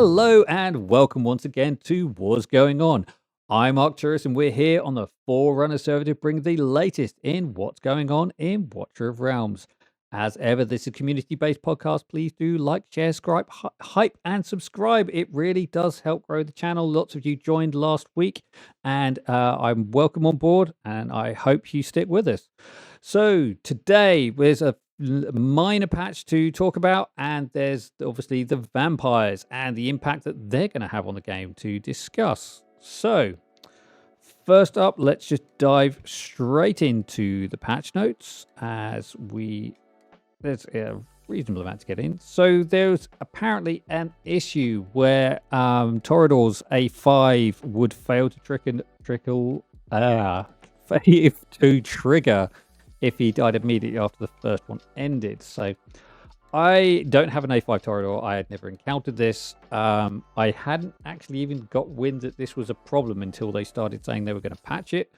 Hello and welcome once again to What's Going On. I'm Arcturus and we're here on the Forerunner server to bring the latest in what's going on in Watcher of Realms. As ever, this is a community-based podcast. Please do like, share, subscribe, hype, and subscribe. It really does help grow the channel. Lots of you joined last week, and I'm welcome on board, and I hope you stick with us. So today, there's a minor patch to talk about, and there's obviously the vampires and the impact that they're going to have on the game to discuss. So first up, let's just dive straight into the patch notes as there's a reasonable amount to get in. So there's apparently an issue where Torador's A5 would fail to trigger if he died immediately after the first one ended. So I don't have an A5 Torador. I had never encountered this. I hadn't actually even got wind that this was a problem until they started saying they were going to patch it.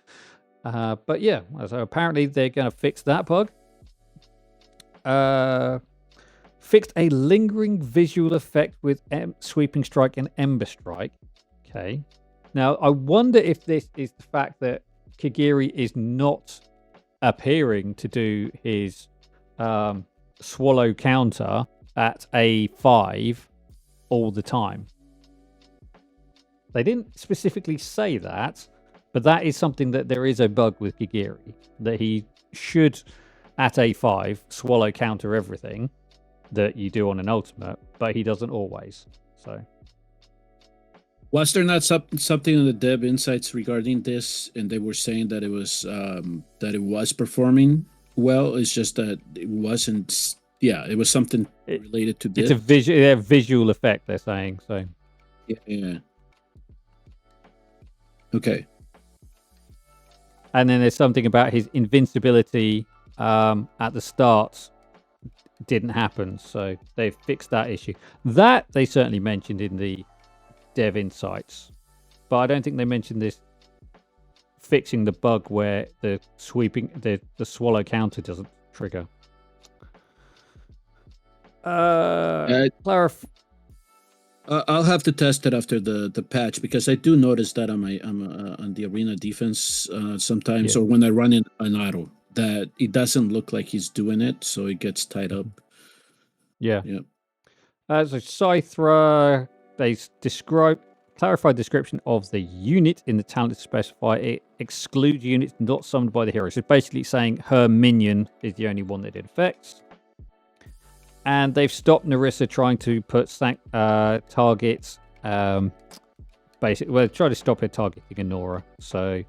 But yeah, so apparently they're going to fix that bug. Fixed a lingering visual effect with Sweeping Strike and Ember Strike. Okay. Now, I wonder if this is the fact that Kigiri is not appearing to do his swallow counter at A5 all the time. They didn't specifically say that, but that is something that there is a bug with Kigiri, that he should at A5 swallow counter everything that you do on an ultimate, but he doesn't always. So was there not something in the dev insights regarding this, and they were saying that it was performing well? It's just that it wasn't. Yeah, it was something related to this. It's a visual effect, they're saying. So yeah. Okay. And then there's something about his invincibility at the start didn't happen, so they've fixed that issue. That they certainly mentioned in the dev insights, but I don't think they mentioned this fixing the bug where the swallow counter doesn't trigger. I'll have to test it after the patch, because I do notice that on the arena defense sometimes, or when I run in an auto, that it doesn't look like he's doing it, so it gets tied up. Yeah. As a Scythra, they clarified description of the unit in the talent to specify it excludes units not summoned by the hero. So basically saying her minion is the only one that it affects. And they've stopped Narissa trying to put targets. Basically, try to stop her targeting Anora. So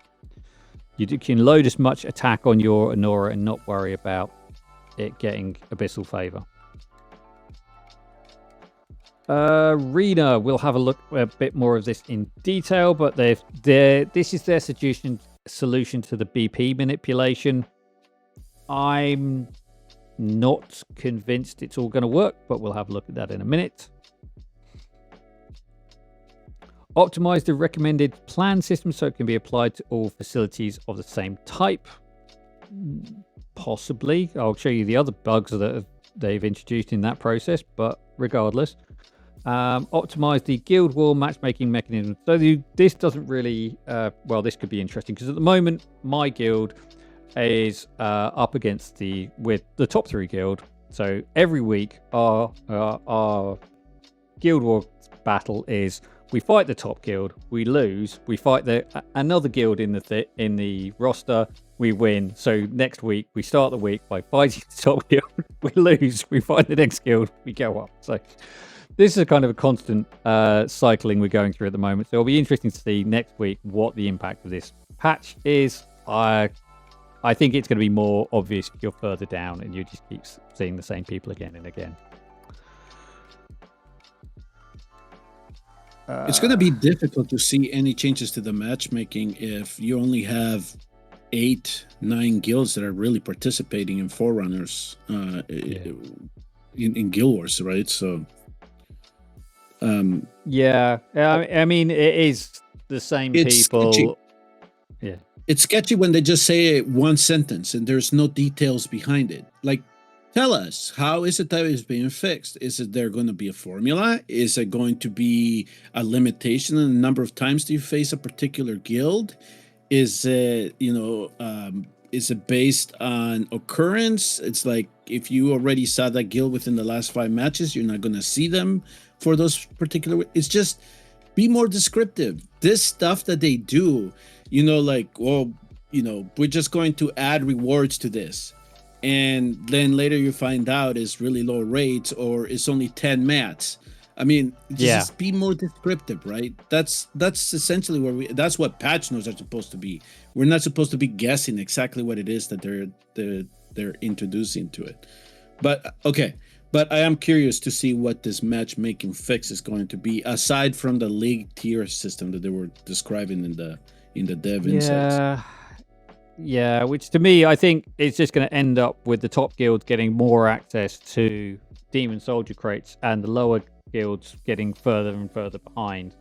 you can load as much attack on your Anora and not worry about it getting Abyssal Favor. Rena, we'll have a look a bit more of this in detail, but this is their solution to the BP manipulation. I'm not convinced it's all going to work, but we'll have a look at that in a minute. Optimize the recommended plan system so it can be applied to all facilities of the same type. Possibly. I'll show you the other bugs that they've introduced in that process, but regardless. Optimize the Guild War matchmaking mechanism. So this doesn't really... this could be interesting, because at the moment, my guild is up against with the top 3 guild. So every week, our Guild War battle is... we fight the top guild, we lose. We fight another guild in the roster, we win. So next week, we start the week by fighting the top guild, we lose. We fight the next guild, we go up. So this is a kind of a constant cycling we're going through at the moment. So it'll be interesting to see next week what the impact of this patch is. I think it's going to be more obvious if you're further down and you just keep seeing the same people again and again. It's going to be difficult to see any changes to the matchmaking if you only have 8-9 guilds that are really participating in forerunners in Guild Wars, right? So I mean, it is the same people. Sketchy. Yeah, it's sketchy when they just say one sentence and there's no details behind it. Like, Tell us, how is it that it's being fixed? Is it there going to be a formula? Is it going to be a limitation in the number of times do you face a particular guild? Is it, is it based on occurrence? It's like if you already saw that guild within the last 5 matches, you're not going to see them for those particular. It's just be more descriptive. This stuff that they do, like, well, we're just going to add rewards to this. And then later you find out it's really low rates or it's only 10 mats. I mean, just be more descriptive, right? That's essentially that's what patch notes are supposed to be. We're not supposed to be guessing exactly what it is that they're introducing to it. But okay, but I am curious to see what this matchmaking fix is going to be, aside from the league tier system that they were describing in the dev insights. Yeah, which to me, I think it's just going to end up with the top guilds getting more access to Demon Soldier crates and the lower guilds getting further and further behind,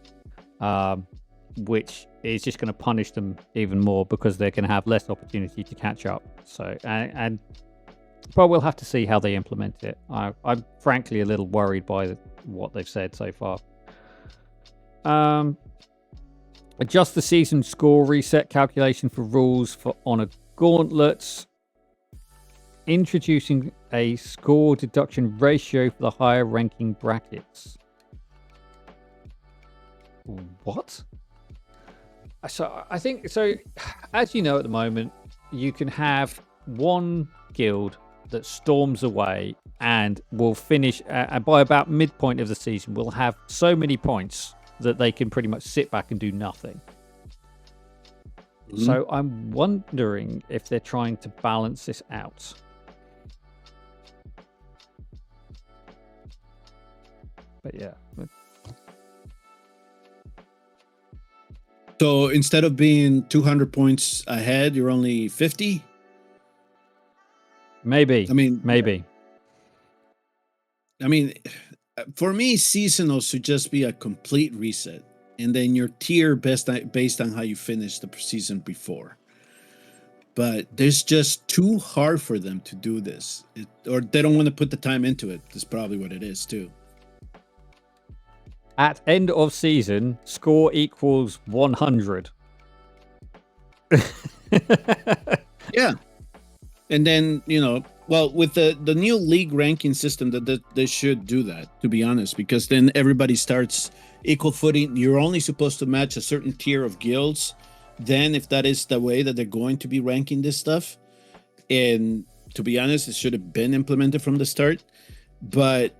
which is just going to punish them even more because they're going to have less opportunity to catch up. So, but we'll have to see how they implement it. I'm frankly a little worried by what they've said so far. Adjust the season score reset calculation for rules for honor gauntlets. Introducing a score deduction ratio for the higher ranking brackets. What? So I think, as you know at the moment, you can have one guild that storms away and will finish by about midpoint of the season, will have so many points that they can pretty much sit back and do nothing. Mm-hmm. So I'm wondering if they're trying to balance this out. But yeah. So instead of being 200 points ahead, you're only 50? Maybe. I mean, maybe. I mean, for me, seasonal should just be a complete reset, and then your tier based on how you finished the season before. But there's just too hard for them to do this, or they don't want to put the time into it. That's probably what it is too. At end of season, score equals 100. Yeah, and then well, with the new league ranking system, that they should do that, to be honest, because then everybody starts equal footing. You're only supposed to match a certain tier of guilds. Then, if that is the way that they're going to be ranking this stuff, and to be honest, it should have been implemented from the start. But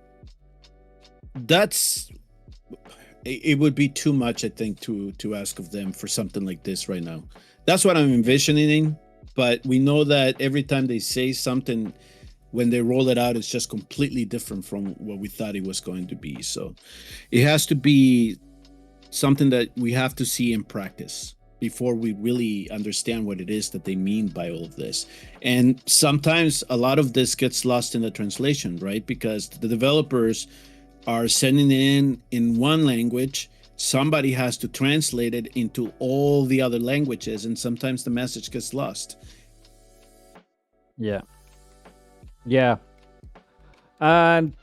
it would be too much, I think, to ask of them for something like this right now. That's what I'm envisioning. But we know that every time they say something, when they roll it out, it's just completely different from what we thought it was going to be. So it has to be something that we have to see in practice before we really understand what it is that they mean by all of this. And sometimes a lot of this gets lost in the translation, right? Because the developers are sending it in one language. Somebody has to translate it into all the other languages, and sometimes the message gets lost. Yeah. And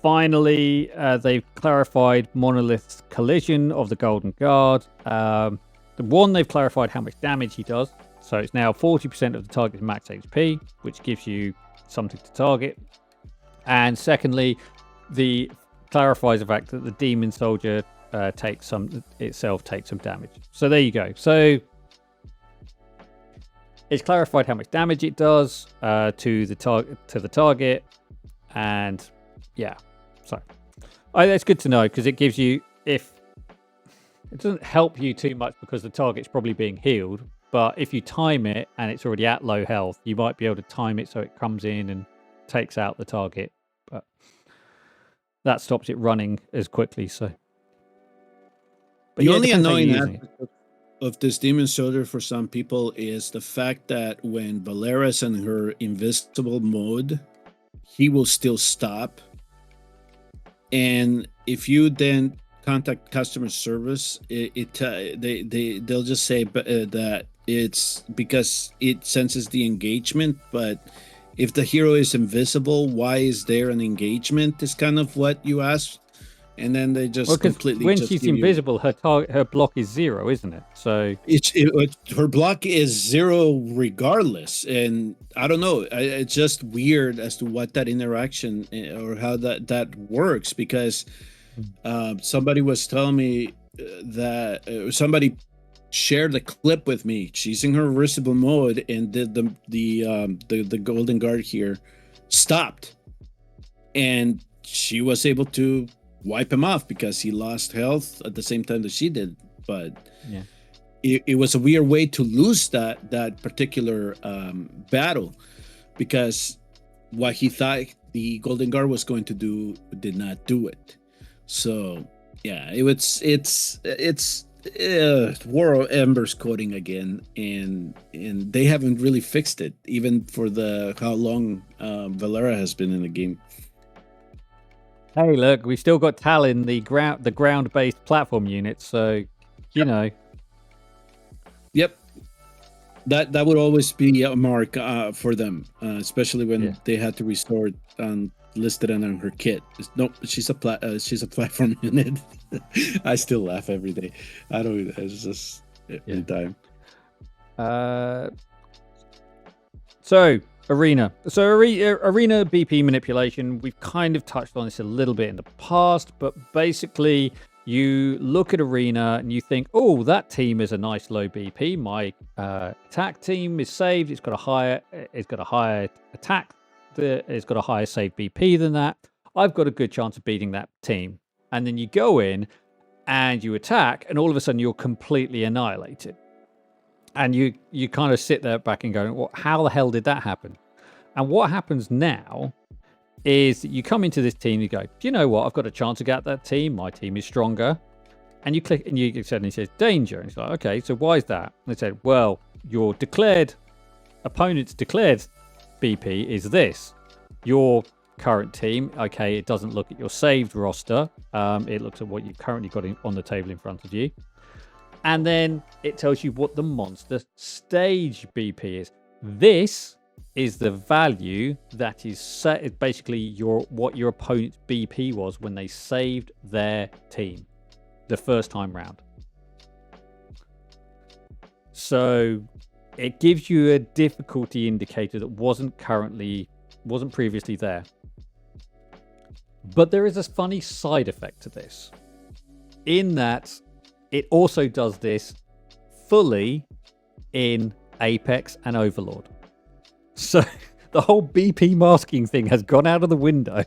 finally, they've clarified Monolith's collision of the Golden Guard. The one, they've clarified how much damage he does. So it's now 40% of the target's max HP, which gives you something to target. And secondly, the clarifies the fact that the Demon Soldier takes some damage. So there you go. So it's clarified how much damage it does to the target, and yeah, so that's good to know, because it gives you, if it doesn't help you too much because the target's probably being healed, but if you time it and it's already at low health, you might be able to time it so it comes in and takes out the target, but that stops it running as quickly. So, but the only annoying aspect of this Demon Soldier for some people is the fact that when Valera's in her invisible mode, he will still stop. And if you then contact customer service, they'll just say that it's because it senses the engagement, but if the hero is invisible, why is there an engagement? Is kind of what you asked, and then they just completely. When just she's give invisible, her block is 0, isn't it? So her block is 0 regardless, and I don't know. It's just weird as to what that interaction or how that works, because somebody was telling me that somebody shared a clip with me. She's in her reversible mode, and the golden guard here stopped, and she was able to wipe him off because he lost health at the same time that she did. But yeah, it was a weird way to lose that particular battle, because what he thought the golden guard was going to do did not do it. So yeah, it's War of Embers coding again, and they haven't really fixed it, even for how long Valera has been in the game. Hey, look, we still got Talon, the ground-based platform unit, so you know. Yep, that would always be a mark for them, especially when they had to restore listed on her kit. No, she's a platform unit. I still laugh every day. I don't. It's just every time. So arena BP manipulation. We've kind of touched on this a little bit in the past, but basically, you look at arena and you think, oh, that team is a nice low BP. My attack team is saved. It's got a higher attack. It's got a higher save BP than that. I've got a good chance of beating that team. And then you go in and you attack, and all of a sudden you're completely annihilated. And you kind of sit there back and go, well, how the hell did that happen? And what happens now is that you come into this team, you go, do you know what? I've got a chance to get that team. My team is stronger. And you click and you suddenly says danger. And it's like, okay, so why is that? And they said, well, your opponent's declared BP is this. Your current team, okay, it doesn't look at your saved roster. It looks at what you've currently got on the table in front of you. And then it tells you what the monster stage BP is. This is the value that is set, basically what your opponent's BP was when they saved their team the first time round. So it gives you a difficulty indicator that wasn't previously there. But there is a funny side effect to this, in that it also does this fully in Apex and Overlord. So the whole BP masking thing has gone out of the window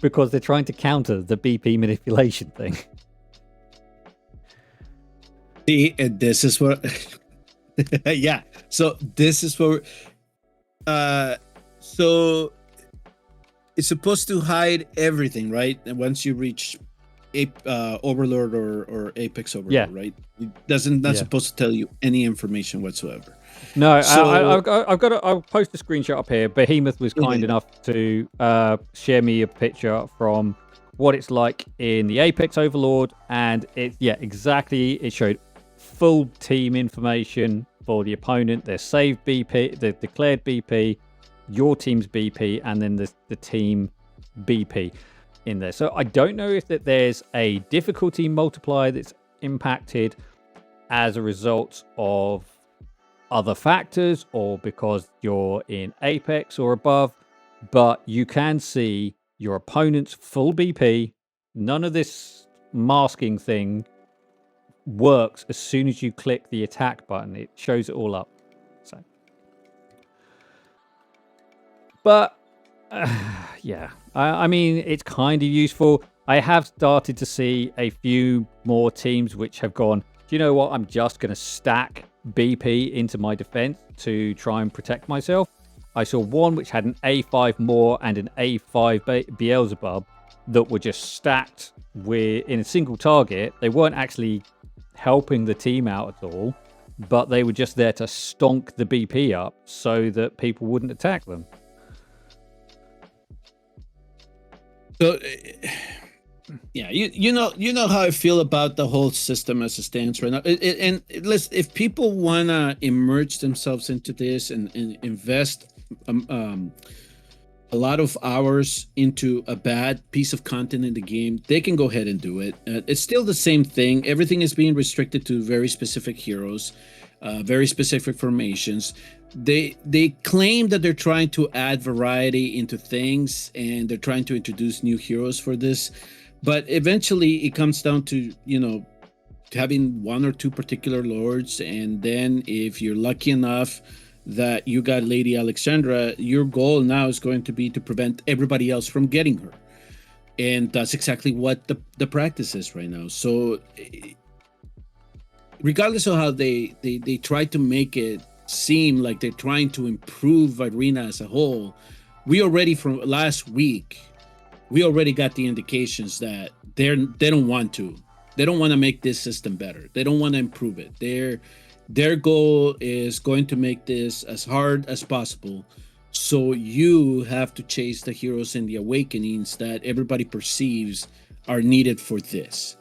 because they're trying to counter the BP manipulation thing. See, and this is what yeah, so this is what so it's supposed to hide everything, right? And once you reach Overlord or Apex Overlord, right? It not supposed to tell you any information whatsoever. No, so, I'll post a screenshot up here. Behemoth was kind enough to share me a picture from what it's like in the Apex Overlord, and it showed full team information for the opponent, their saved BP, their declared BP, your team's BP, and then the team BP in there. So I don't know if there's a difficulty multiplier that's impacted as a result of other factors or because you're in Apex or above, but you can see your opponent's full BP. None of this masking thing works as soon as you click the attack button. It shows it all up. So, but yeah, I mean, it's kind of useful. I have started to see a few more teams which have gone, do you know what? I'm just going to stack BP into my defense to try and protect myself. I saw one which had an A5 Moor and an A5 Beelzebub that were just stacked in a single target. They weren't actually helping the team out at all, but they were just there to stonk the BP up so that people wouldn't attack them. So, yeah, you know how I feel about the whole system as it stands right now. And listen, if people wanna immerse themselves into this and invest a lot of hours into a bad piece of content in the game, they can go ahead and do it. It's still the same thing. Everything is being restricted to very specific heroes, very specific formations. They claim that they're trying to add variety into things, and they're trying to introduce new heroes for this. But eventually, it comes down to having one or two particular lords, and then if you're lucky enough that you got Lady Alexandra, your goal now is going to be to prevent everybody else from getting her. And that's exactly what the practice is right now. So regardless of how they try to make it seem like they're trying to improve Arena as a whole, we already, from last week, we already got the indications that they don't want to. They don't want to make this system better. They don't want to improve it. Their goal is going to make this as hard as possible, so you have to chase the heroes and the awakenings that everybody perceives are needed for this.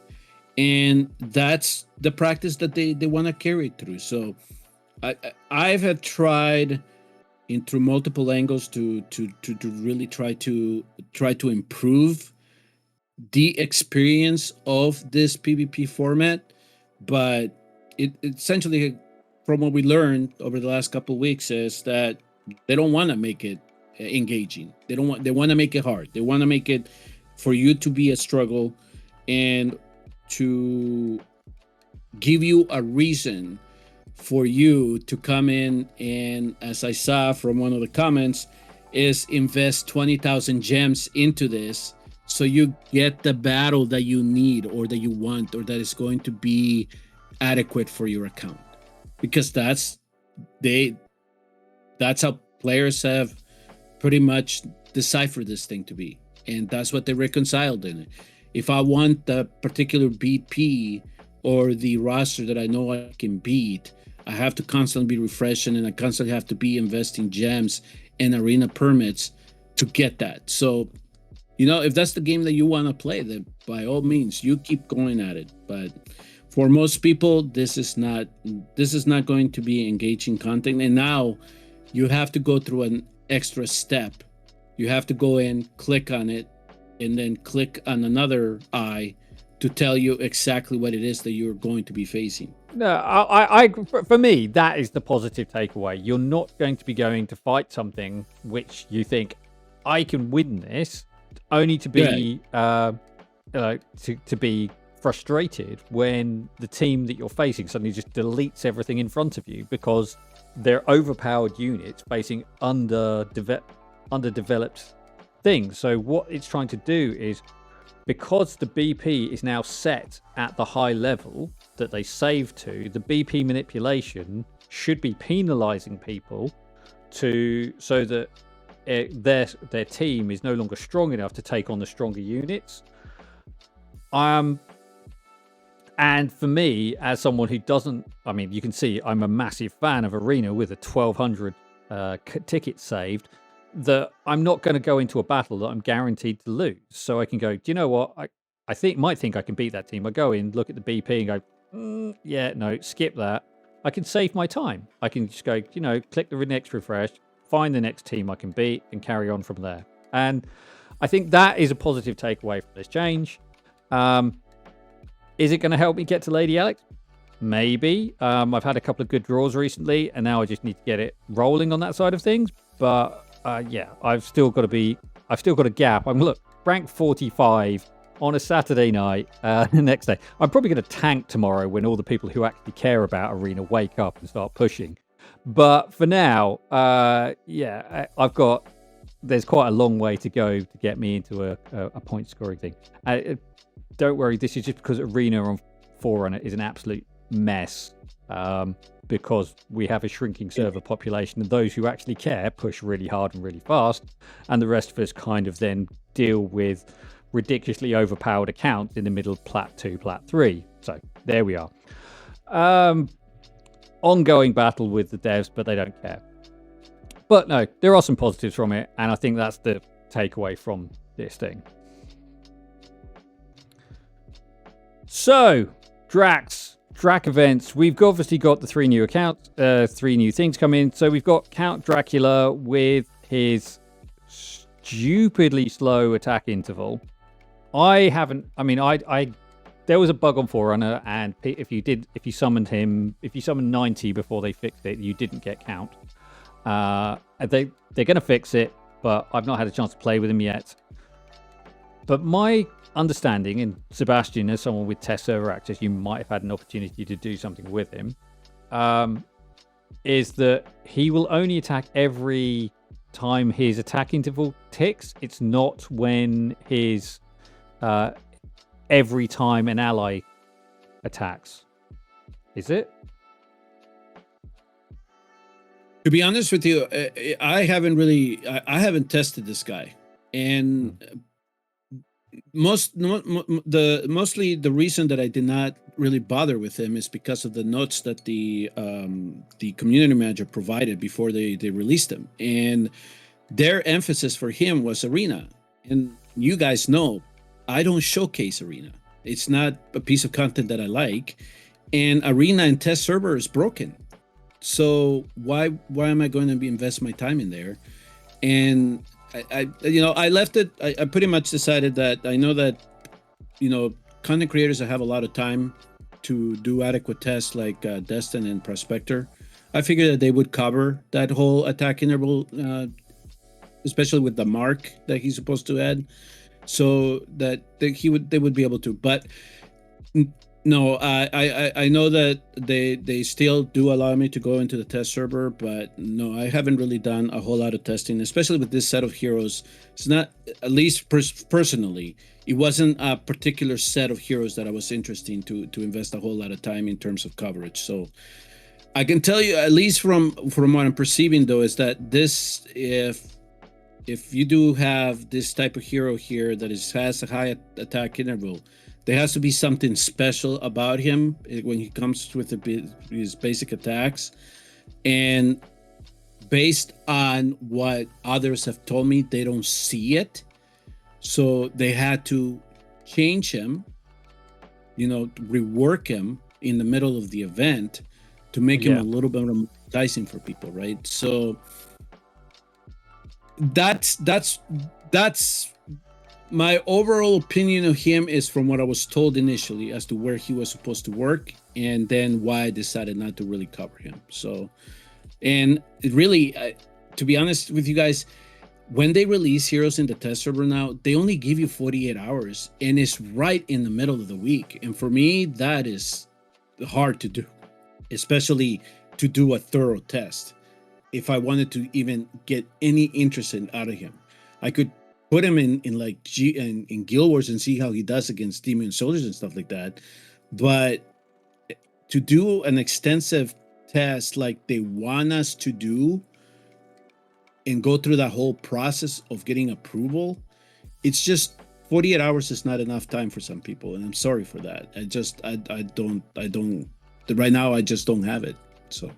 And that's the practice that they want to carry through. So I've had tried through multiple angles to really try to improve the experience of this PvP format, but it essentially, from what we learned over the last couple of weeks, is that they don't want to make it engaging. They want to make it hard. They want to make it for you to be a struggle, and to give you a reason for you to come in and, as I saw from one of the comments, is invest 20,000 gems into this, so you get the battle that you need or that you want, or that is going to be adequate for your account. Because that's how players have pretty much deciphered this thing to be, and that's what they reconciled in it. If I want the particular BP or the roster that I know I can beat, I have to constantly be refreshing, and I constantly have to be investing gems and arena permits to get that. So, if that's the game that you want to play, then by all means, you keep going at it. But for most people, this is not going to be engaging content. And now you have to go through an extra step. You have to go in, click on it, and then click on another eye to tell you exactly what it is that you're going to be facing. No, I for me, that is the positive takeaway. You're not going to be going to fight something which you think, I can win this, only to be to be frustrated when the team that you're facing suddenly just deletes everything in front of you because they're overpowered units facing underdeveloped things. So what it's trying to do is, because the BP is now set at the high level that they save to, the BP manipulation should be penalizing people so that their team is no longer strong enough to take on the stronger units. And for me, as someone who doesn't, you can see I'm a massive fan of Arena with a 1200 ticket saved, that I'm not going to go into a battle that I'm guaranteed to lose. So I can go, do you know what? I might think I can beat that team. I go in, look at the BP and go, yeah, no, skip that. I can save my time. I can just go, click the next refresh, find the next team I can beat, and carry on from there. And I think that is a positive takeaway from this change. Is it going to help me get to Lady Alex? Maybe. I've had a couple of good draws recently, and now I just need to get it rolling on that side of things. But yeah, I've still got a gap. I'm rank 45 on a Saturday night. The next day, I'm probably going to tank tomorrow when all the people who actually care about Arena wake up and start pushing. But for now, there's quite a long way to go to get me into a point scoring thing. Don't worry, this is just because Arena on Forerunner is an absolute mess, because we have a shrinking server population, and those who actually care push really hard and really fast, and the rest of us kind of then deal with ridiculously overpowered accounts in the middle of Plat 2, Plat 3. So there we are. Ongoing battle with the devs, but they don't care. But no, there are some positives from it, and I think that's the takeaway from this thing. So, Drac events. We've obviously got the 3 new accounts, 3 new things come in. So we've got Count Dracula with his stupidly slow attack interval. I mean, there was a bug on Forerunner, and if you summoned 90 before they fixed it, you didn't get count. They're going to fix it, but I've not had a chance to play with him yet. But my understanding, and Sebastian, as someone with test server access, you might have had an opportunity to do something with him, is that he will only attack every time his attack interval ticks. It's not when his every time an ally attacks. Is it? To be honest with you, I haven't tested this guy, and mostly the reason that I did not really bother with him is because of the notes that the community manager provided before they released him, and their emphasis for him was arena. And you guys know I don't showcase arena. It's not a piece of content that I like, and arena and test server is broken. So why am I going to invest my time in there? And I left it. I pretty much decided that I know that, content creators that have a lot of time to do adequate tests like Destin and Prospector, I figured that they would cover that whole attack interval, especially with the mark that he's supposed to add, so that they would be able to. But no, I know that they still do allow me to go into the test server, but no, I haven't really done a whole lot of testing, especially with this set of heroes. It's not, at least personally, it wasn't a particular set of heroes that I was interested to invest a whole lot of time in terms of coverage. So I can tell you, at least from what I'm perceiving though, is that this, if you do have this type of hero here that has a high attack interval, there has to be something special about him when he comes with his basic attacks. And based on what others have told me, they don't see it. So they had to change him, rework him in the middle of the event to make him a little bit more enticing for people, right? So that's my overall opinion of him is from what I was told initially as to where he was supposed to work, and then why I decided not to really cover him. So, and it really, to be honest with you guys, when they release heroes in the test server now, they only give you 48 hours, and it's right in the middle of the week. And for me, that is hard to do, especially to do a thorough test. If I wanted to even get any interest out of him, I could put him in Guild Wars and see how he does against Demon Soldiers and stuff like that. But to do an extensive test like they want us to do and go through that whole process of getting approval, it's just 48 hours is not enough time for some people, and I'm sorry for that. I don't right now, I just don't have it. So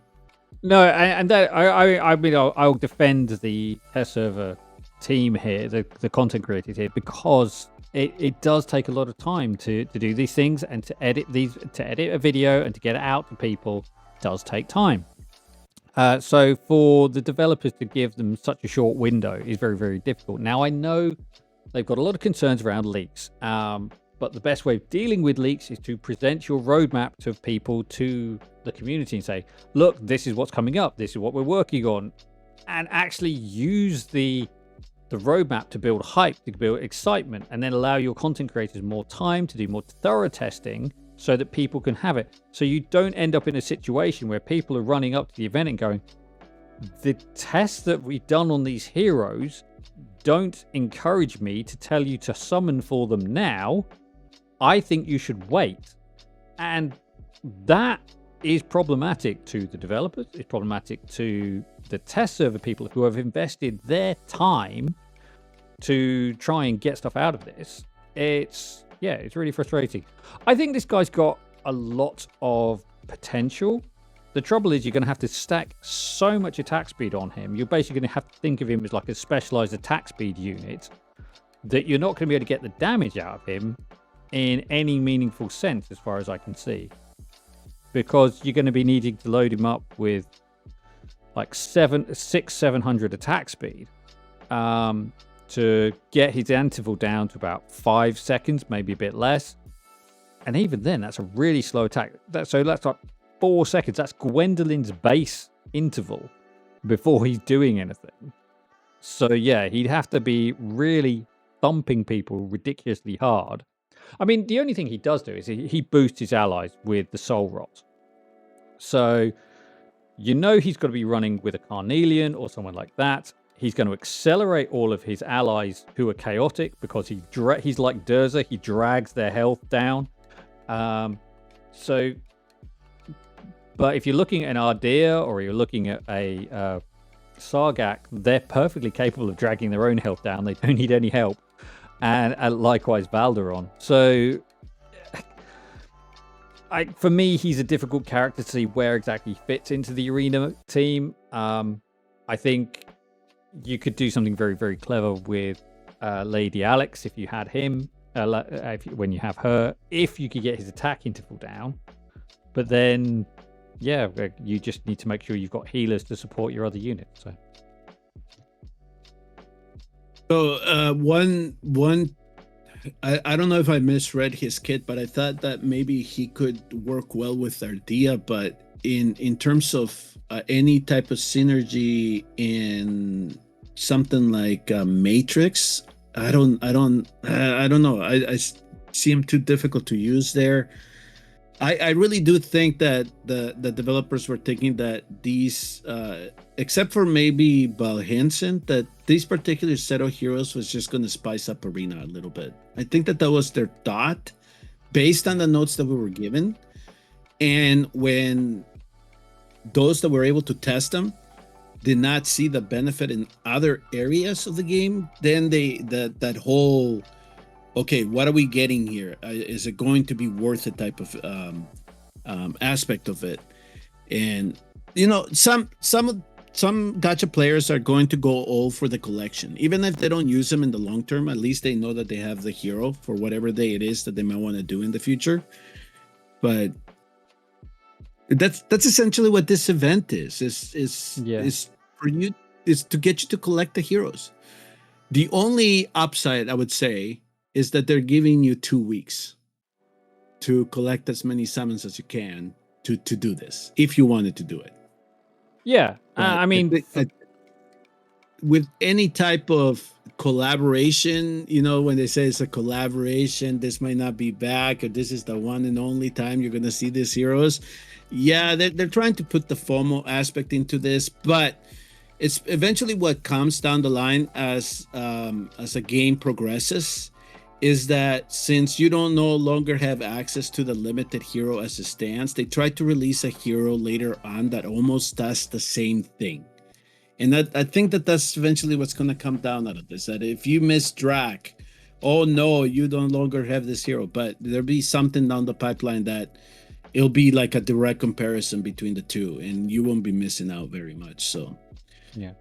no, and that I mean I'll defend the test server team here, the content creators here, because it does take a lot of time to do these things, and to edit a video and to get it out to people does take time. So for the developers to give them such a short window is very, very difficult. Now I know they've got a lot of concerns around leaks, but the best way of dealing with leaks is to present your roadmap to people, to the community, and say, look, this is what's coming up, this is what we're working on, and actually use the roadmap to build hype, to build excitement, and then allow your content creators more time to do more thorough testing so that people can have it. So you don't end up in a situation where people are running up to the event and going, the tests that we've done on these heroes don't encourage me to tell you to summon for them now. I think you should wait. And that is problematic to the developers. It's problematic to the test server people who have invested their time to try and get stuff out of this. It's really frustrating. I think this guy's got a lot of potential. The trouble is you're going to have to stack so much attack speed on him. You're basically going to have to think of him as like a specialized attack speed unit that you're not going to be able to get the damage out of him in any meaningful sense, as far as I can see. Because you're going to be needing to load him up with like 700 attack speed. to get his interval down to about 5 seconds, maybe a bit less. And even then, that's a really slow attack. So that's like 4 seconds. That's Gwendolyn's base interval before he's doing anything. So yeah, he'd have to be really thumping people ridiculously hard. I mean, the only thing he does do is he boosts his allies with the Soul Rot. So you know he's got to be running with a Carnelian or someone like that. He's going to accelerate all of his allies who are chaotic because he's like Durza. He drags their health down. But if you're looking at an Ardea or you're looking at a Sargak, they're perfectly capable of dragging their own health down. They don't need any help. And likewise Valderon. So for me, he's a difficult character to see where exactly he fits into the arena team. I think you could do something very, very clever with Lady Alex if you had him, when you have her, if you could get his attack interval down. But then, yeah, you just need to make sure you've got healers to support your other units. So I don't know if I misread his kit, but I thought that maybe he could work well with Ardea. But in terms of any type of synergy in something like Matrix, I don't know. I see him too difficult to use there. I really do think that the developers were thinking that these, except for maybe Valhensen, that these particular set of heroes was just going to spice up Arena a little bit. I think that was their thought based on the notes that we were given. And when those that were able to test them did not see the benefit in other areas of the game, then that whole, okay, what are we getting here? Is it going to be worth it type of aspect of it? And some gacha players are going to go all for the collection, even if they don't use them in the long term. At least they know that they have the hero for whatever day it is that they might want to do in the future. But that's essentially what this event is for you, is to get you to collect the heroes. The only upside, I would say, is that they're giving you 2 weeks to collect as many summons as you can to do this, if you wanted to do it. Yeah, I mean, with any type of collaboration, when they say it's a collaboration, this might not be back, or this is the one and only time you're going to see these heroes. Yeah, they're trying to put the FOMO aspect into this, but it's eventually what comes down the line as a game progresses, is that since you don't no longer have access to the limited hero as it stands, they try to release a hero later on that almost does the same thing. And I think that's eventually what's going to come down out of this, that if you miss Drac, oh no, you no longer have this hero. But there'll be something down the pipeline that it'll be like a direct comparison between the two, and you won't be missing out very much. So yeah.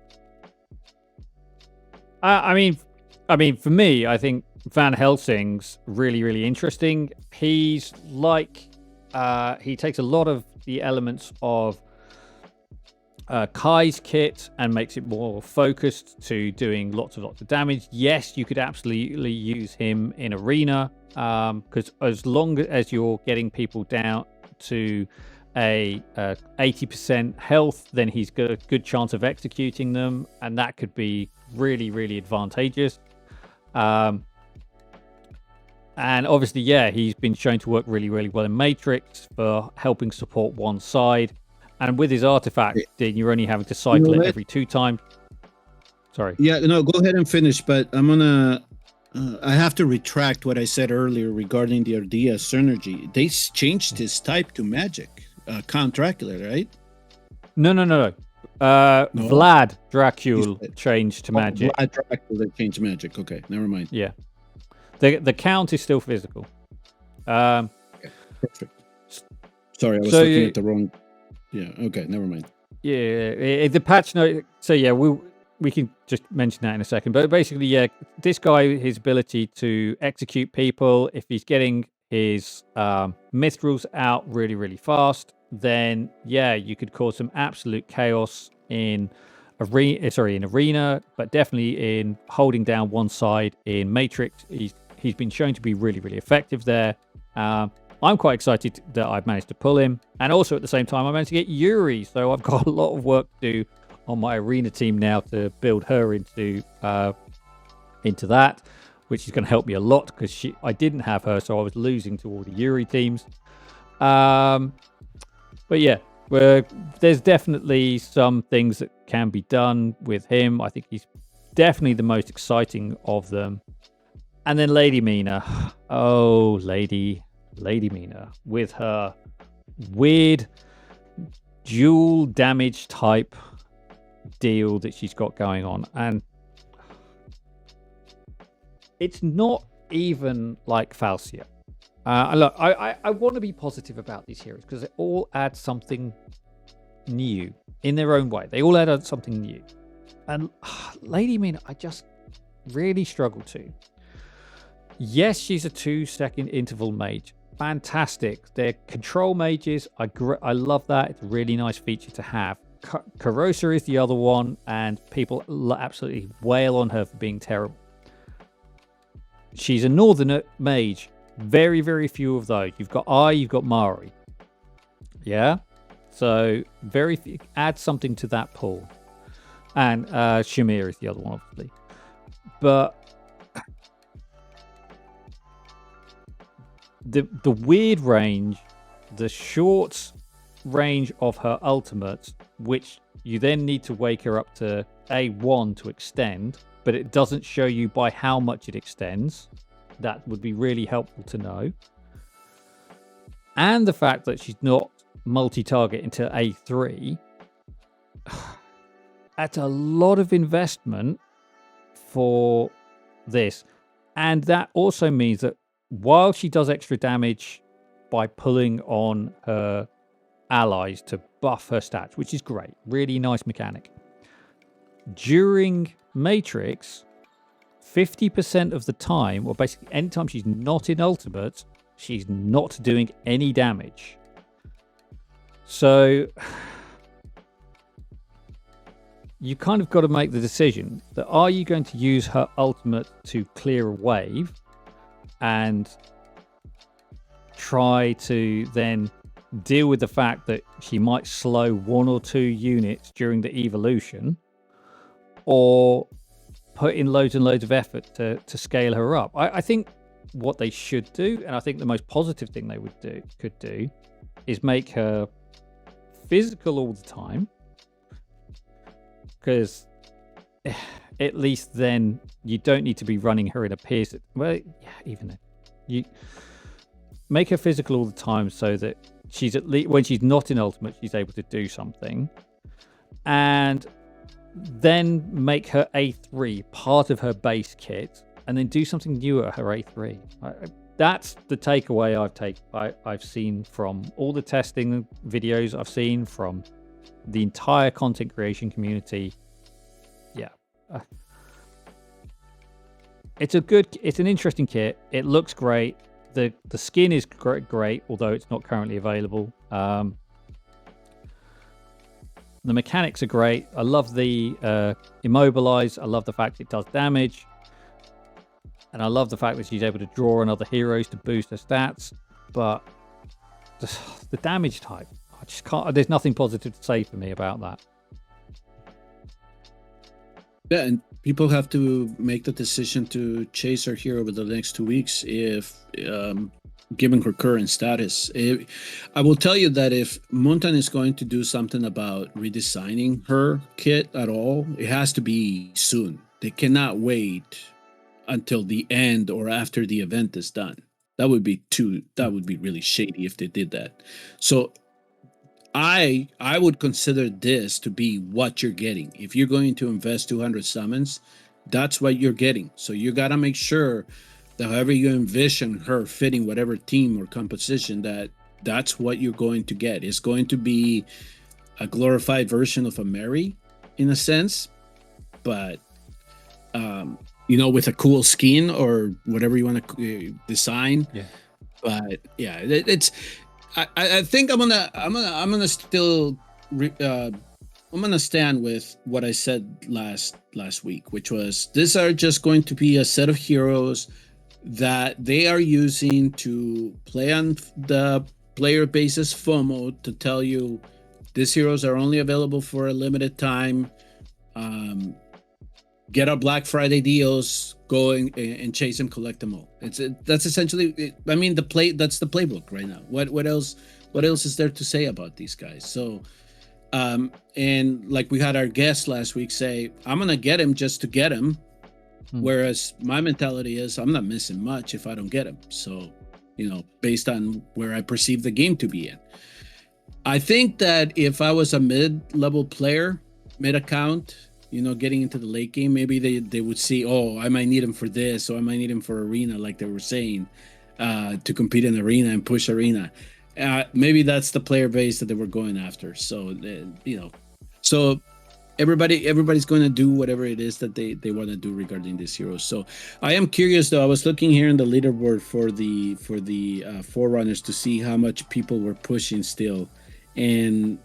I mean, for me, I think Van Helsing's really, really interesting. He's like, he takes a lot of the elements of Kai's kit and makes it more focused to doing lots of damage. Yes, you could absolutely use him in arena, because as long as you're getting people down to a 80% health, then he's got a good chance of executing them, and that could be really, really advantageous. And obviously, yeah, he's been shown to work really, really well in Matrix for helping support one side. And with his artifact, then you're only having to cycle it every 2 times. Sorry. Yeah, no, go ahead and finish, but I'm gonna I have to retract what I said earlier regarding the Ardea synergy. They changed his type to magic, Count Dracula, right? No. Vlad Dracula changed to magic. Vlad Dracula changed magic. Okay, never mind. Yeah. The count is still physical. Okay, perfect. Sorry, I was looking at the wrong. Yeah. Okay. Never mind. Yeah. The patch note. So yeah, we can just mention that in a second. But basically, yeah, this guy, his ability to execute people, if he's getting his mithrils out really, really fast, then yeah, you could cause some absolute chaos in arena, but definitely in holding down one side in Matrix. He's been shown to be really, really effective there. I'm quite excited that I've managed to pull him, and also at the same time I managed to get Yuri, so I've got a lot of work to do on my arena team now to build her into that, which is going to help me a lot because I didn't have her, so I was losing to all the Yuri teams. But yeah, there's definitely some things that can be done with him. I think he's definitely the most exciting of them. And then Lady Mina. Oh, Lady Mina with her weird dual damage type deal that she's got going on. And it's not even like Falcia. Look, I want to be positive about these heroes because they all add something new in their own way. They all add something new. And Lady Mina, I just really struggle to. Yes, she's a 2-second interval mage. Fantastic. They're control mages. I love that. It's a really nice feature to have. Karosa is the other one, and people absolutely wail on her for being terrible. She's a northern mage. Very, very few of those. You've got Mari. Yeah? So, very few. Add something to that pool. And Shamir is the other one, obviously. But the weird range, the short range of her ultimate, which you then need to wake her up to A1 to extend, but it doesn't show you by how much it extends. That would be really helpful to know. And the fact that she's not multi-target into A3, that's a lot of investment for this. And that also means that while she does extra damage by pulling on her allies to buff her stats, which is great, really nice mechanic, during Matrix, 50% of the time, or basically anytime she's not in ultimate, she's not doing any damage. So you kind of got to make the decision that are you going to use her ultimate to clear a wave and try to then deal with the fact that she might slow 1 or 2 units during the evolution, or put in loads and loads of effort to scale her up. I think what they should do, and I think the most positive thing they could do, is make her physical all the time, because at least then you don't need to be running her in a pierce. Well, yeah, even then, you make her physical all the time so that she's at least when she's not in ultimate, she's able to do something, and then make her A3 part of her base kit, and then do something new at her A3. That's the takeaway I've seen from all the testing videos I've seen from the entire content creation community. Yeah. It's an interesting kit. It looks great. The skin is great, although it's not currently available. The mechanics are great. I love the immobilize. I love the fact it does damage. And I love the fact that she's able to draw on other heroes to boost her stats. But the damage type, I just can't. There's nothing positive to say for me about that. Yeah, and people have to make the decision to chase her here over the next 2 weeks if given her current status. I will tell you that if Moonton is going to do something about redesigning her kit at all, it has to be soon. They cannot wait until the end or after the event is done. That would be really shady if they did that. So I would consider this to be what you're getting. If you're going to invest 200 summons, that's what you're getting. So you got to make sure that however you envision her fitting whatever team or composition, that's what you're going to get. It's going to be a glorified version of a Mary in a sense, but with a cool skin or whatever you want to design. Yeah. But yeah, it's. I think I'm gonna still gonna stand with what I said last week, which was these are just going to be a set of heroes that they are using to play on the player base's FOMO to tell you these heroes are only available for a limited time. Get our Black Friday deals, go and chase them, collect them all. That's essentially. I mean, that's the playbook right now. What else is there to say about these guys? So. And like we had our guest last week say, I'm gonna get him just to get him. Whereas my mentality is I'm not missing much if I don't get him. So, based on where I perceive the game to be in. I think that if I was a mid-level player, mid-account, getting into the late game, maybe they would see, oh, I might need him for this, or I might need him for arena, like they were saying, to compete in arena and push arena. Maybe that's the player base that they were going after. So, so everybody's going to do whatever it is that they want to do regarding these heroes. So I am curious, though. I was looking here in the leaderboard for the forerunners to see how much people were pushing still, and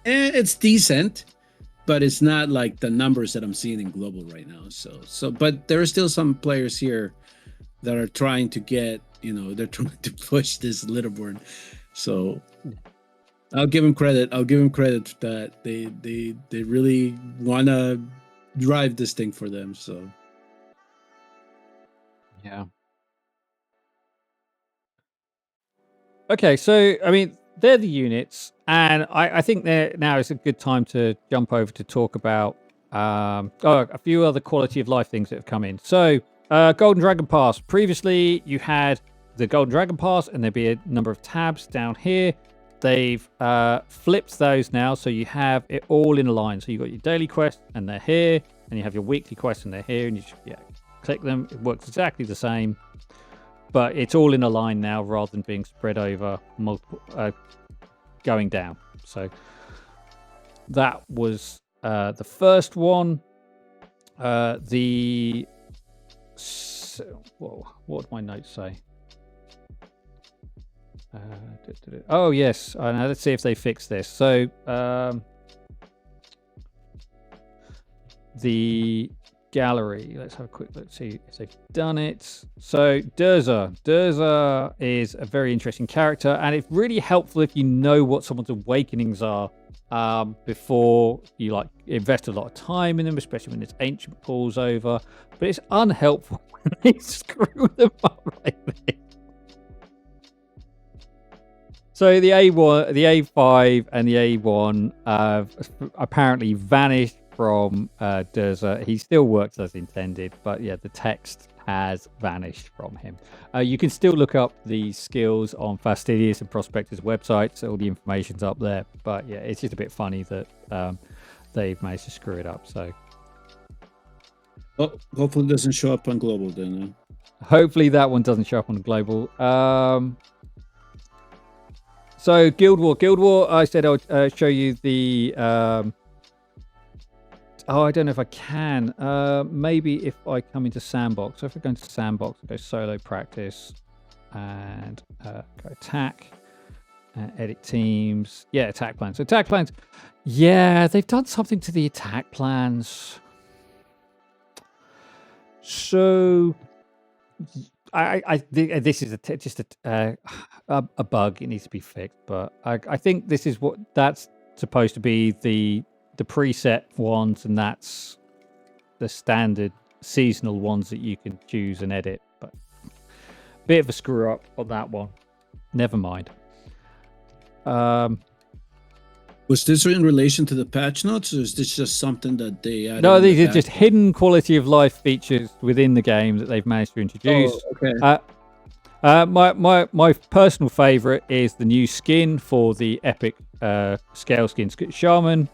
it's decent, but it's not like the numbers that I'm seeing in global right now. So, but there are still some players here that are trying to get, they're trying to push this leaderboard. So I'll give him credit. That they really want to drive this thing for them. So yeah. Okay, so I mean they're the units, and I think now is a good time to jump over to talk about a few other quality of life things that have come in. So Golden Dragon Pass. Previously, you had the Golden Dragon Pass, and there'd be a number of tabs down here. They've flipped those now, so you have it all in a line. So you've got your daily quests, and they're here, and you have your weekly quests, and they're here, and you just click them. It works exactly the same, but it's all in a line now rather than being spread over multiple, going down. So that was the first one. What did my notes say? Oh yes, now let's see if they fix this. So the gallery, let's have a quick look, see if they've done it. So Durza is a very interesting character, and it's really helpful if you know what someone's awakenings are before you invest a lot of time in them, especially when it's ancient pulls over. But it's unhelpful when they screw them up like this. So the A1, the A5, and the A1 apparently vanished from Durza. He still works as intended, but yeah, the text has vanished from him. You can still look up the skills on Fastidious and Prospector's websites. All the information's up there, but yeah, it's just a bit funny that they've managed to screw it up. So, well, hopefully it doesn't show up on global then. Hopefully that one doesn't show up on global. So Guild War, I said I'll show you the I don't know if I can. Maybe if I come into Sandbox. So if I go into Sandbox, I go solo practice and go attack, edit teams. Yeah, attack plans. So attack plans. Yeah, they've done something to the attack plans. So I think this is just a bug. It needs to be fixed, but I think this is what that's supposed to be the preset ones, and that's the standard seasonal ones that you can choose and edit. But bit of a screw up on that one. Never mind. Was this in relation to the patch notes, or is this just something that they added? No, these are just hidden quality of life features within the game that they've managed to introduce. Oh, okay. My personal favorite is the new skin for the epic scale skin shaman.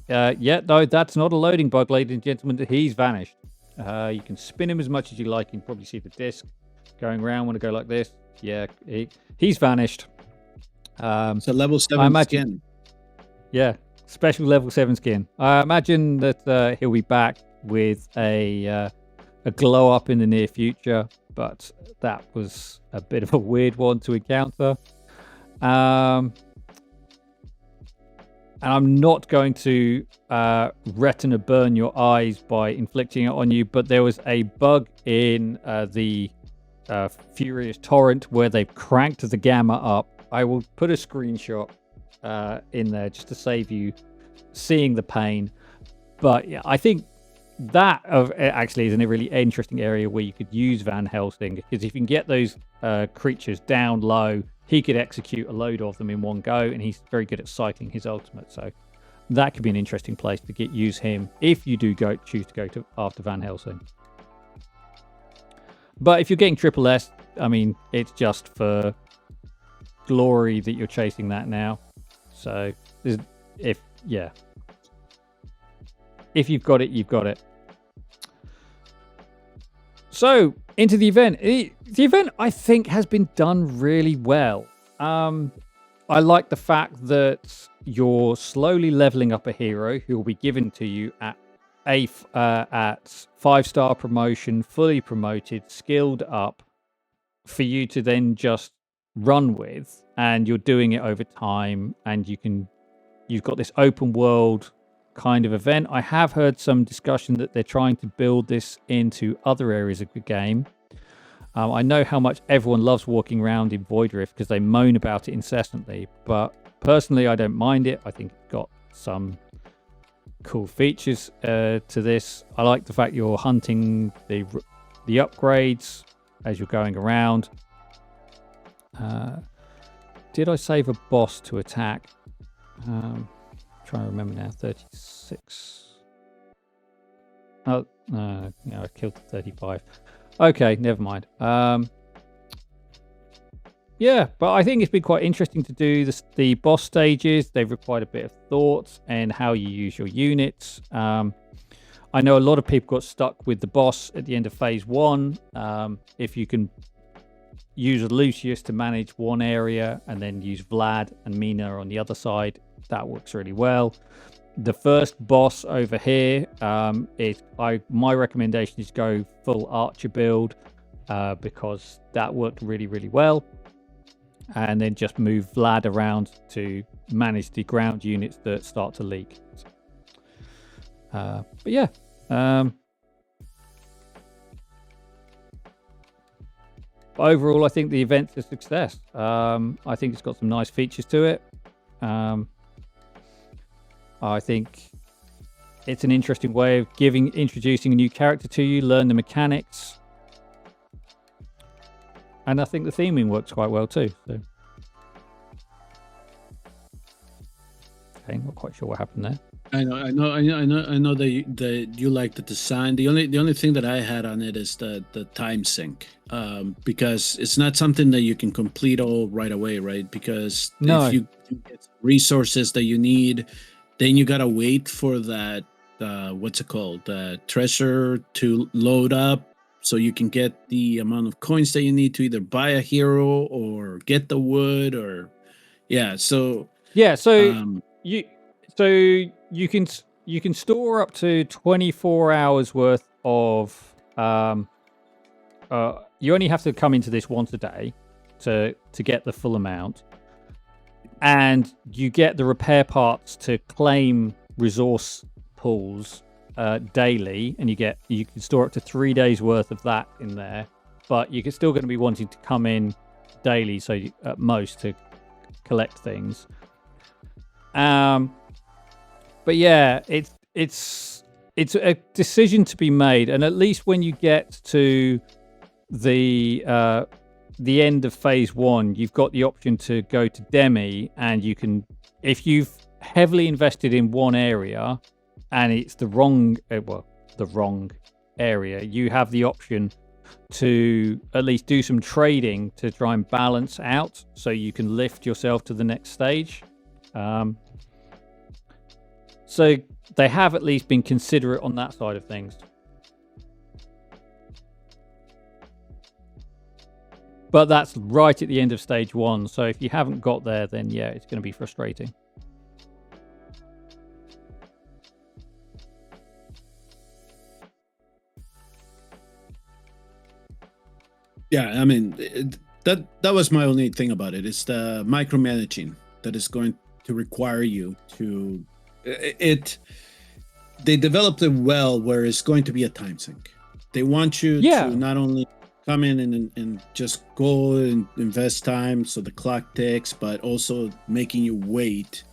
No, that's not a loading bug, ladies and gentlemen. He's vanished. You can spin him as much as you like. You can probably see the disc going around when I go like this. Yeah, he's vanished. It's a level 7 skin. Yeah, special level 7 skin. I imagine that he'll be back with a glow up in the near future, but that was a bit of a weird one to encounter. and I'm not going to retina burn your eyes by inflicting it on you, but there was a bug in the Furious Torrent where they've cranked the gamma up. I will put a screenshot in there just to save you seeing the pain. But yeah, I think that actually is in a really interesting area where you could use Van Helsing, because if you can get those creatures down low, he could execute a load of them in one go, and he's very good at cycling his ultimate. So that could be an interesting place to use him if you do choose to go after Van Helsing. But if you're getting triple S, I mean, it's just for glory that you're chasing that now. So if you've got it, you've got it. So into the event. The event, I think, has been done really well. I like the fact that you're slowly leveling up a hero who will be given to you at 5-star promotion, fully promoted, skilled up, for you to then just run with, and you're doing it over time, and you've got this open world kind of event. I have heard some discussion that they're trying to build this into other areas of the game. I know how much everyone loves walking around in Void Rift because they moan about it incessantly, but personally I don't mind it. I think it's got some cool features to this. I like the fact you're hunting the upgrades as you're going around. Did I save a boss to attack? Trying to remember now. 36. Oh no, I killed the 35. Okay, never mind. Yeah, but I think it's been quite interesting to do the boss stages. They've required a bit of thought and how you use your units. I know a lot of people got stuck with the boss at the end of phase 1. If you can use Lucius to manage one area and then use Vlad and Mina on the other side, that works really well. The first boss over here, my recommendation is go full archer build because that worked really, really well. And then just move Vlad around to manage the ground units that start to leak. But yeah. Overall, I think the event's a success. I think it's got some nice features to it. I think it's an interesting way of introducing a new character to you, learn the mechanics. And I think the theming works quite well too. So. Okay, not quite sure what happened there. I know that you like the design. The only thing that I had on it is the time sink, because it's not something that you can complete all right away, right? Because if you get resources that you need, then you gotta wait for that what's it called, the treasure to load up, so you can get the amount of coins that you need to either buy a hero or get the wood, or So you can store up to 24 hours worth of. You only have to come into this once a day to get the full amount, and you get the repair parts to claim resource pools daily, and you can store up to 3 days worth of that in there. But you're still going to be wanting to come in daily, so at most to collect things. But yeah, it's a decision to be made, and at least when you get to the end of phase 1, you've got the option to go to Demi, and you can, if you've heavily invested in one area and it's the wrong area, you have the option to at least do some trading to try and balance out, so you can lift yourself to the next stage. So they have at least been considerate on that side of things. But that's right at the end of stage 1. So if you haven't got there, then yeah, it's going to be frustrating. Yeah, I mean, that was my only thing about it. It's the micromanaging that is going require you to it. They developed it well where it's going to be a time sink. They want you to not only come in and just go and invest time so the clock ticks, but also making you wait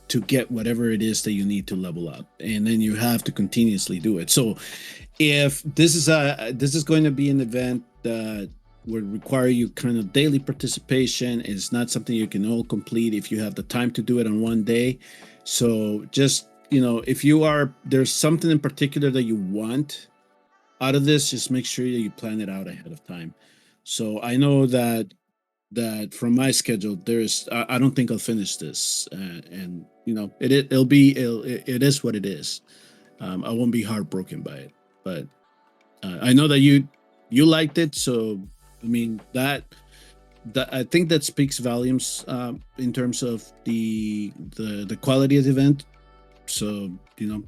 to get whatever it is that you need to level up, and then you have to continuously do it. So if this is going to be an event that would require you kind of daily participation, it's not something you can all complete if you have the time to do it on one day. So just, if there's something in particular that you want out of this, just make sure that you plan it out ahead of time. So I know that from my schedule, I don't think I'll finish this, and it is what it is. I won't be heartbroken by it, but I know that you liked it, so I mean that I think that speaks volumes in terms of the quality of the event. So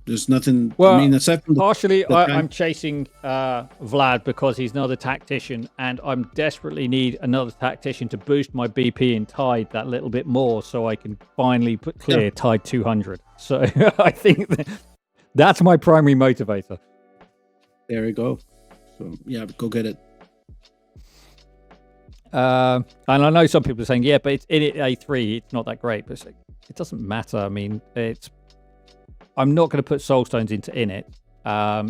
there's nothing. Well, I mean, aside from partially, I'm chasing Vlad because he's another tactician, and I'm desperately need another tactician to boost my BP in Tide that little bit more, so I can finally clear Tide 200. So I think that's my primary motivator. There we go. So yeah, go get it. And I know some people are saying, yeah, but it's in it A3, it's not that great, but it's like, it doesn't matter. I mean, I'm not going to put soul stones into it.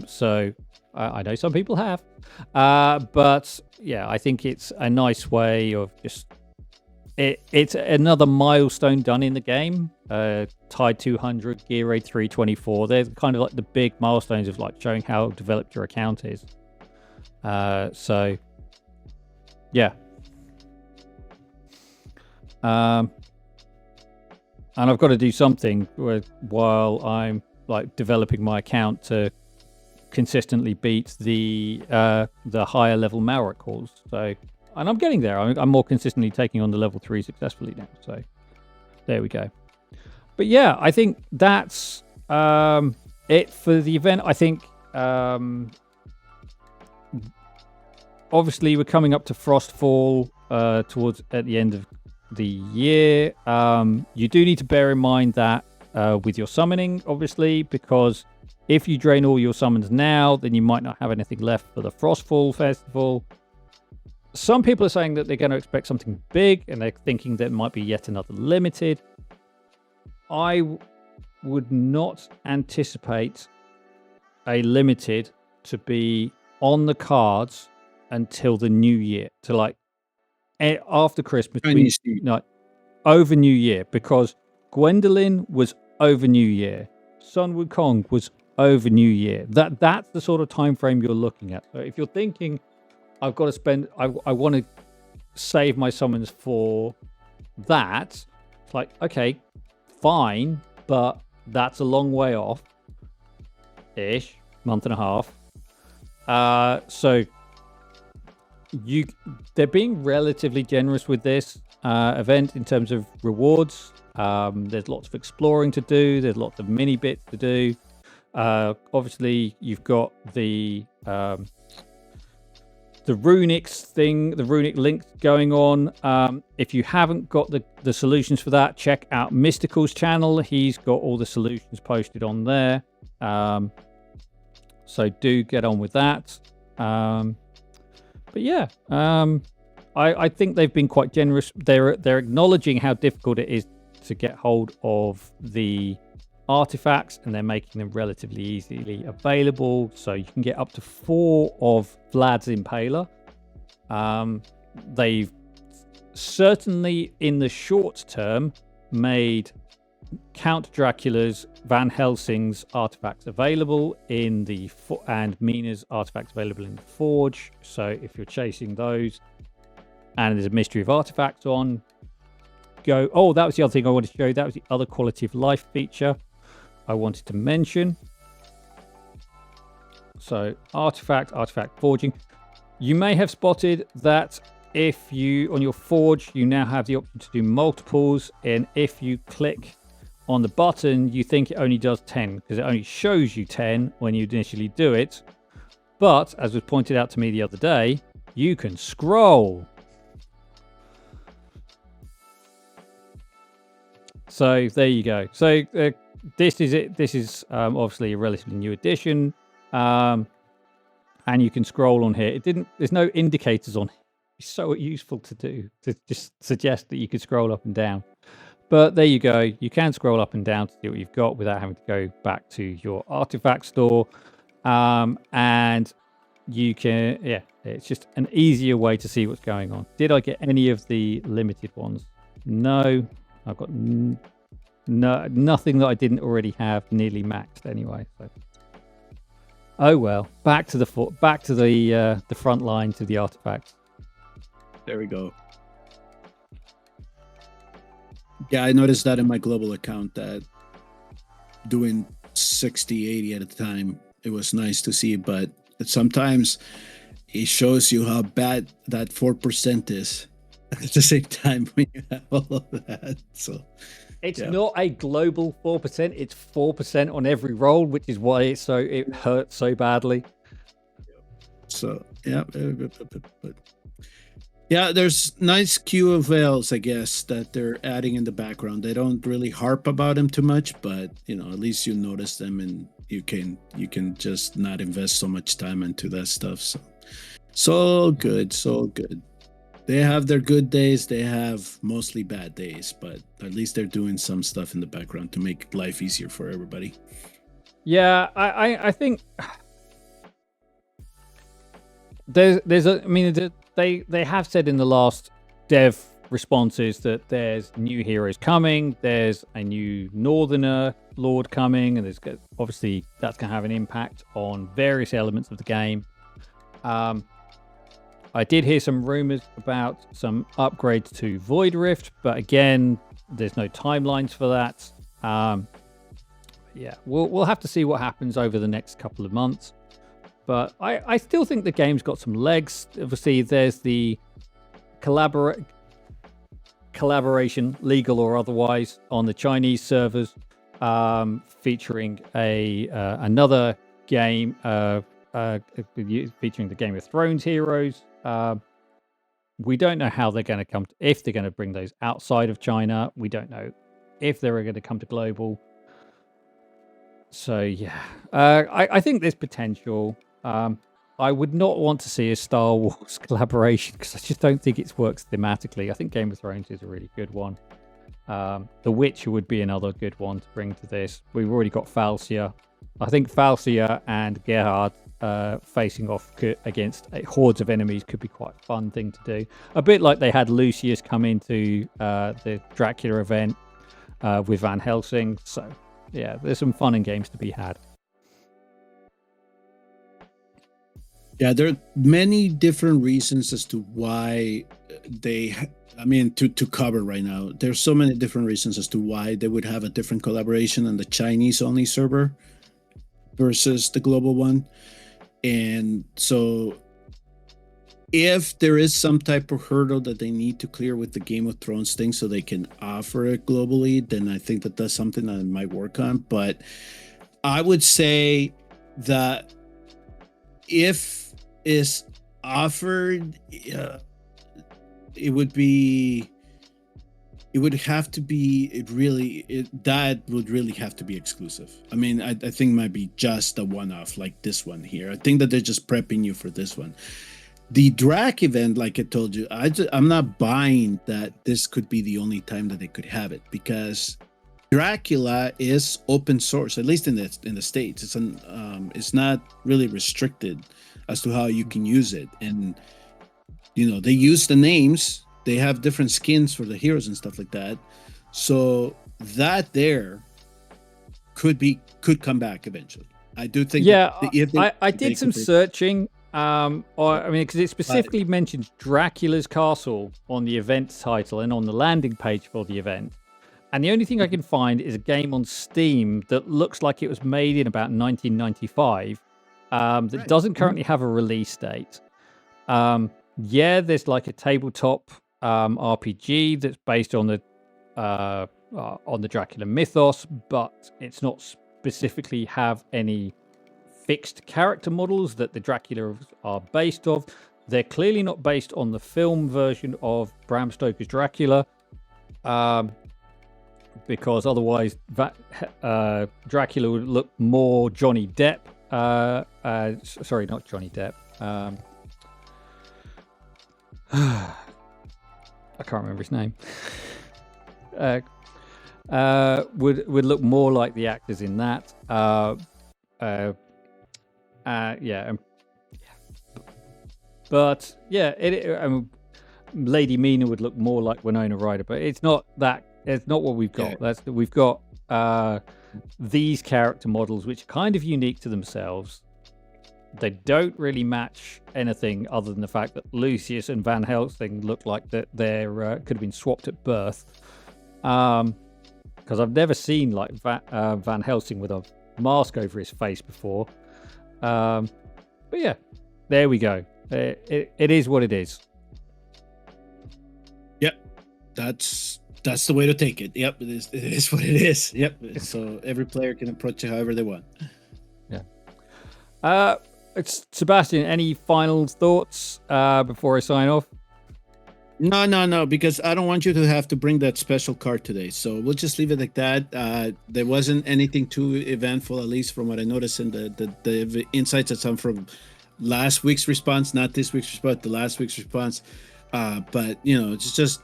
So I know some people have, but yeah, I think it's a nice way of just it's another milestone done in the game. Tide 200, Gear Raid 324. They're kind of like the big milestones of like showing how developed your account is. So yeah. And I've got to do something while I'm like developing my account to consistently beat the higher level Malric calls. So, and I'm getting there. I'm more consistently taking on the level 3 successfully now. So there we go. But yeah, I think that's it for the event. I think obviously we're coming up to Frostfall towards at the end of the year. You do need to bear in mind that with your summoning, obviously, because if you drain all your summons now, then you might not have anything left for the Frostfall Festival. Some people are saying that they're going to expect something big, and they're thinking that it might be yet another limited. I would not anticipate a limited to be on the cards until the new year, to like after Christmas, over New Year, because Gwendolyn was over New Year, Sun Wukong was over New Year. That's the sort of time frame you're looking at. So if you're thinking, I've got to spend, I want to save my summons for that, it's like, okay, fine, but that's a long way off, ish, month and a half. So they're being relatively generous with this event in terms of rewards. There's lots of exploring to do. There's lots of mini bits to do. Obviously, you've got the runics thing, the runic links going on. If you haven't got the solutions for that, check out Mystical's channel. He's got all the solutions posted on there. So do get on with that. But yeah, I think they've been quite generous. They're acknowledging how difficult it is to get hold of the artifacts, and they're making them relatively easily available. So you can get up to 4 of Vlad's Impaler. They've certainly, in the short term, made Count Dracula's, Van Helsing's artifacts available in the and Mina's artifacts available in the Forge. So if you're chasing those and there's a mystery of artifacts on, go. Oh, that was the other thing I wanted to show you. That was the other quality of life feature I wanted to mention. So artifact forging. You may have spotted that if you, on your Forge, you now have the option to do multiples, and if you click on the button, you think it only does 10 because it only shows you 10 when you initially do it. But as was pointed out to me the other day, you can scroll. So there you go. So this is it. This is obviously a relatively new edition, and you can scroll on here. There's no indicators on. It's so useful to do, to just suggest that you could scroll up and down. But there you go. You can scroll up and down to see what you've got without having to go back to your artifact store, and you can, yeah, it's just an easier way to see what's going on. Did I get any of the limited ones? No, I've got nothing that I didn't already have nearly maxed anyway. So, oh well, back to the front line, to the artifacts. There we go. Yeah, I noticed that in my global account, that doing 60, 80 at a time, it was nice to see, but sometimes it shows you how bad that 4% is at the same time when you have all of that. So it's not a global 4%, it's 4% on every roll, which is why it hurts so badly. So yeah, yeah, there's nice QoLs, I guess, that they're adding in the background. They don't really harp about them too much, but you know, at least you notice them, and you can just not invest so much time into that stuff. So good. They have their good days, they have mostly bad days, but at least they're doing some stuff in the background to make life easier for everybody. Yeah, I think they have said in the last dev responses that there's new heroes coming, there's a new Northerner Lord coming, and there's obviously that's going to have an impact on various elements of the game. I did hear some rumors about some upgrades to Void Rift, but again, there's no timelines for that. Yeah, we'll have to see what happens over the next couple of months. But I still think the game's got some legs. Obviously, there's the collaboration, legal or otherwise, on the Chinese servers, featuring another game, featuring the Game of Thrones heroes. We don't know how they're going to come, if they're going to bring those outside of China. We don't know if they're going to come to global. So yeah, I think there's potential. I would not want to see a Star Wars collaboration because I just don't think it works thematically. I think Game of Thrones is a really good one. The Witcher would be another good one to bring to this. We've already got Falcia. I think Falcia and Gerhard facing off against hordes of enemies could be quite a fun thing to do. A bit like they had Lucius come into the Dracula event with Van Helsing. So yeah, there's some fun in games to be had. Yeah, there are many different reasons as to why to cover right now. There's so many different reasons as to why they would have a different collaboration on the Chinese only server versus the global one. And so if there is some type of hurdle that they need to clear with the Game of Thrones thing so they can offer it globally, then I think that that's something that I might work on. But I would say that if is offered, it would have to be that would really have to be exclusive. I mean, I think it might be just a one-off like this one here. I think that they're just prepping you for this one. The Drac event, like I told you, I'm not buying that this could be the only time that they could have it, because Dracula is open source, at least in the States. It's not really restricted as to how you can use it. And, you know, they use the names, they have different skins for the heroes and stuff like that. So that there could come back eventually. I do think. Yeah, I did some searching. Because it specifically mentions Dracula's Castle on the event title and on the landing page for the event. And the only thing I can find is a game on Steam that looks like it was made in about 1995. That doesn't currently have a release date. There's like a tabletop RPG that's based on the Dracula mythos, but it's not specifically have any fixed character models that the Dracula are based off. They're clearly not based on the film version of Bram Stoker's Dracula. because otherwise Dracula would look more Johnny Depp. Sorry, not Johnny Depp. I can't remember his name. Would look more like the actors in that. But yeah, Lady Mina would look more like Winona Ryder, but it's not that. It's not what we've got. Yeah. We've got these character models, which are kind of unique to themselves. They don't really match anything other than the fact that Lucius and Van Helsing look like that they're could have been swapped at birth. Because I've never seen like Van Helsing with a mask over his face before. But yeah, there we go. It is what it is. Yep, that's the way to take it. Yep, it is what it is. Yep. So every player can approach it however they want. Yeah. It's Sebastian. Any final thoughts before I sign off? No, because I don't want you to have to bring that special card today. So we'll just leave it like that. There wasn't anything too eventful, at least from what I noticed in the insights that come from last week's response, not this week's response, the last week's response. But it's just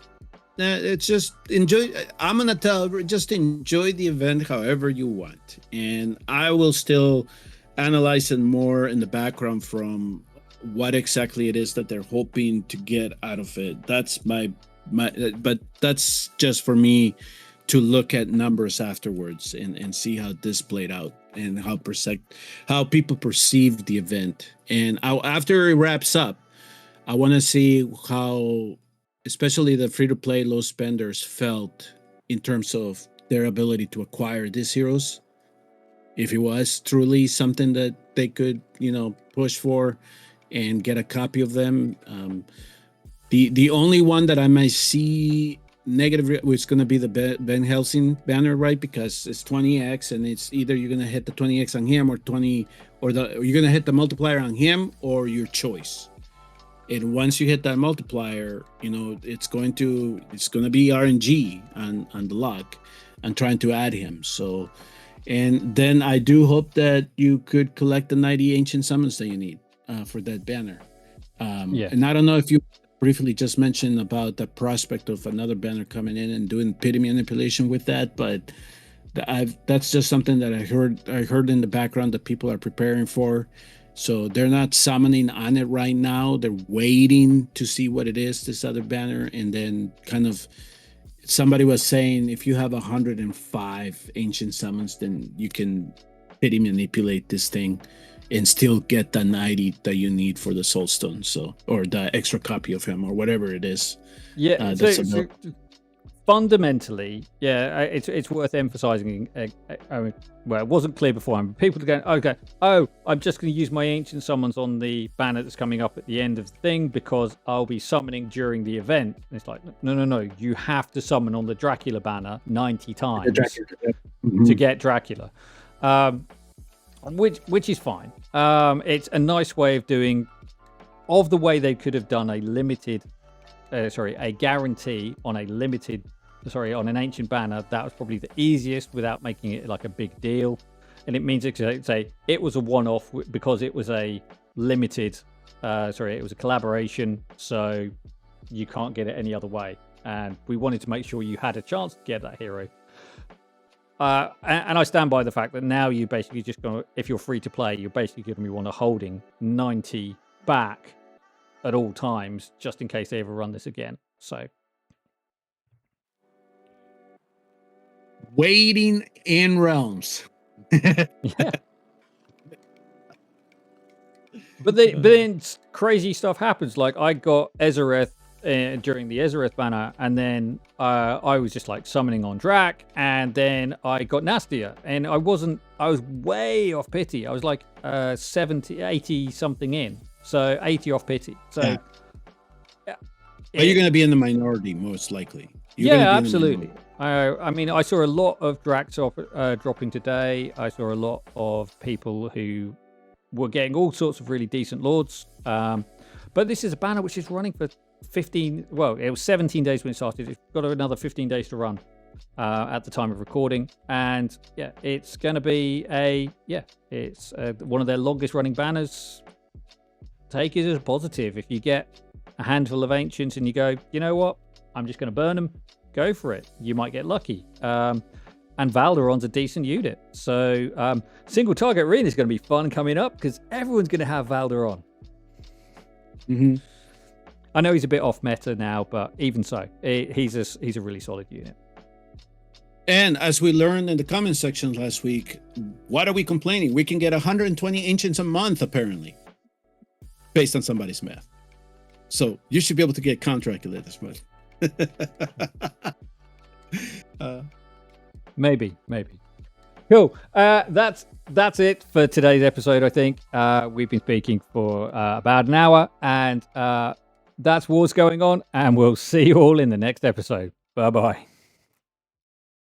enjoy. I'm gonna just enjoy the event however you want, and I will still analyze it more in the background from what exactly it is that they're hoping to get out of it. That's but that's just for me to look at numbers afterwards and see how this played out and how people perceive the event. And after it wraps up, I want to see how especially the free-to-play low spenders felt in terms of their ability to acquire these heroes. If it was truly something that they could, push for and get a copy of them. The only one that I might see negative was going to be the Van Helsing banner, right? Because it's 20x, and it's either you're going to hit the 20x on him or you're going to hit the multiplier on him or your choice. And once you hit that multiplier, it's going to be RNG on the luck and trying to add him. So, and then I do hope that you could collect the 90 ancient summons that you need for that banner. And I don't know if you briefly just mentioned about the prospect of another banner coming in and doing pity manipulation with that, but that's just something that I heard in the background that people are preparing for. So they're not summoning on it right now. They're waiting to see what it is, this other banner. And then kind of somebody was saying, if you have 105 ancient summons, then you can pity manipulate this thing and still get the 90 that you need for the soulstone. So, or the extra copy of him or whatever it is. Yeah. So fundamentally, it's worth emphasizing. Well, it wasn't clear beforehand. People are going, okay, I'm just going to use my ancient summons on the banner that's coming up at the end of the thing because I'll be summoning during the event. And it's like, no, you have to summon on the Dracula banner 90 times to get Dracula, which is fine. It's a nice way of doing, of the way they could have done a guarantee on on an ancient banner. That was probably the easiest without making it like a big deal. And it means it was a one-off because it was a limited, it was a collaboration, so you can't get it any other way. And we wanted to make sure you had a chance to get that hero. And I stand by the fact that now you basically just going to, if you're free to play, you're basically going to be holding 90 back at all times, just in case they ever run this again. So, waiting in realms. Yeah. But then crazy stuff happens. Like I got Ezereth during the Ezereth banner, and then I was just like summoning on Drac, and then I got Nastia, and I was way off pity. I was like 80 something in. So 80 off pity. So you're going to be in the minority, most likely. Absolutely. I mean, I saw a lot of Dracs dropping today. I saw a lot of people who were getting all sorts of really decent Lords. But this is a banner which is running for 15. Well, it was 17 days when it started. It's got another 15 days to run. at the time of recording, and yeah, it's going to be it's one of their longest running banners. Take it as a positive. If you get a handful of ancients and you go, you know what, I'm just going to burn them, go for it. You might get lucky. And Valderon's a decent unit. So single target arena is going to be fun coming up because everyone's going to have Valderon. Mm-hmm. I know he's a bit off meta now, but even so, he's a really solid unit. And as we learned in the comment section last week, what are we complaining? We can get 120 ancients a month, apparently, based on somebody's math. So you should be able to get contracted this month. Maybe. Cool. That's it for today's episode. I think we've been speaking for about an hour, and that's what's going on. And we'll see you all in the next episode. Bye bye.